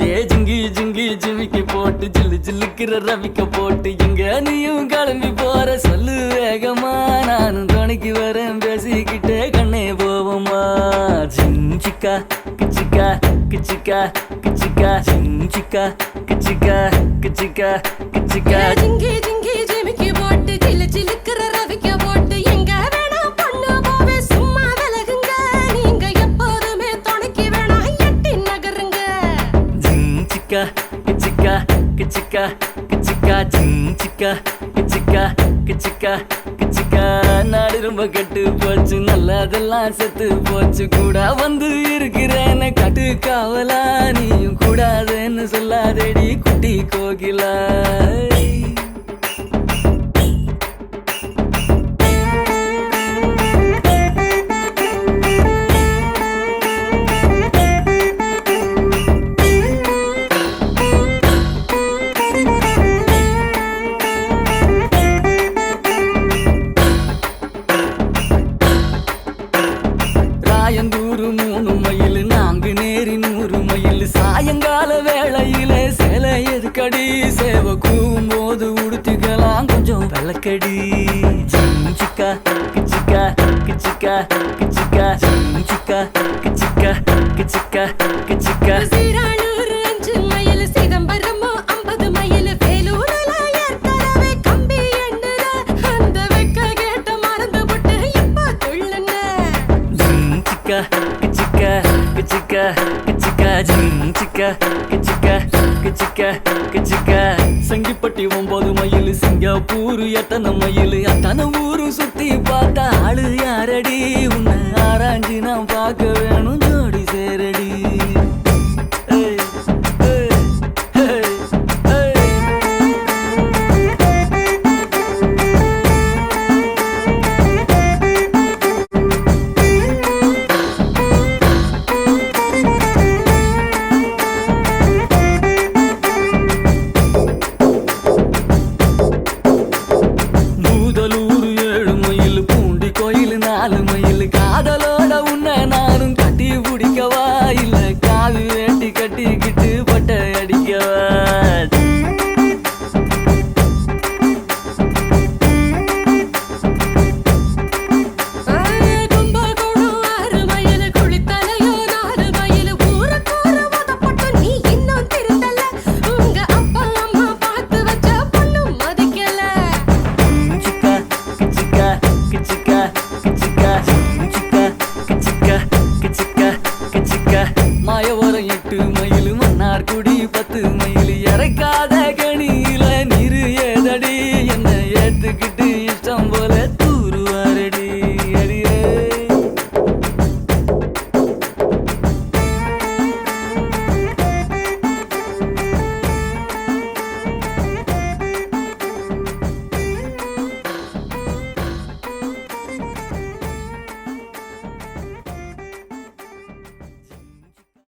ஏ ஜிங்கி ஜிங்கி ஜிமிக்கி போட்டு ஜில்லு ஜில்லுக்கிற ரவிக்க போட்டு எங்க நீயும் கிளம்பி போற சொல்லு வேகமா நானும் துணைக்கு வரேன் பேசிக்கிட்டே கண்ணே போவோமா ஜிஞ்சிக்கா கிச்சிக்கா கிச்சிக்கா கிச்சிக்கா ஜிஞ்சிக்கா கிச்சிக்கா கிச்சிக்கா கிச்சிக்கா ஜிங்கி ஜிங்கி ஜிமிக்கி போட்டு ஜில்லு ஜில்லுக்கிற ரவிக்க போட்டு எங்க வேணா பொண்ணு போவே சும்மா விலகுங்க நீங்க எப்போதுமே துணைக்கு வேணா எட்டி நகருங்க ஜிஞ்சிக்கா கிச்சிக்கா கிச்சிக்கா கிச்சிக்கா ஜிஞ்சிக்கா கிச்சிக்கா கிச்சிக்கா கிச்சிக்கா நாடு ரொம்ப கெட்டு போச்சு நல்லதெல்லாம் செத்து போச்சு கூட வந்து இருக்கிறேன்னு கட்டு காவலா நீயும் கூடாதுன்னு சொல்லாதேடி குட்டி கோகிலா சாயந்தூரு 3 மைல் நான்கு நேரி 100 மைல் சாயங்கால வேளையில சேலை எதுக்கடி சேவ கூவும் போது உடுத்திக்கலாம் கொஞ்சம் விளக்கடி ஜிஞ்சிக்கா கிச்சிக்கா கிச்சிக்கா கிச்சிக்கா ஜிஞ்சிக்கா கிச்சிக்கா கிச்சிக்கா கிச்சிக்கா சீரானூர் 5 மைல் சிதம்பரமோ 50 மைல் வேலூர்ல ஏற்கனவே கம்பி எண்ணுற அந்த வெக்க கேட்ட மறந்து விட்டு இப்ப துள்ளுன கிச்சிக்கா கிச்சிக்கா கிச்சிக்கா கிச்சிக்கா ஜிஞ்சிக்கா கிச்சிக்கா கிச்சிக்கா கிச்சிக்கா சங்கிப்பட்டி 9 மைல் சிங்கப்பூர் எத்தனை மைல் அத்தனை ஊரு சுத்தி பார்த்தா ஆளு யாரடி உன்னை ஆராய்ஞ்சி நான் பார்க்க வேணும் ஜோடி சேரு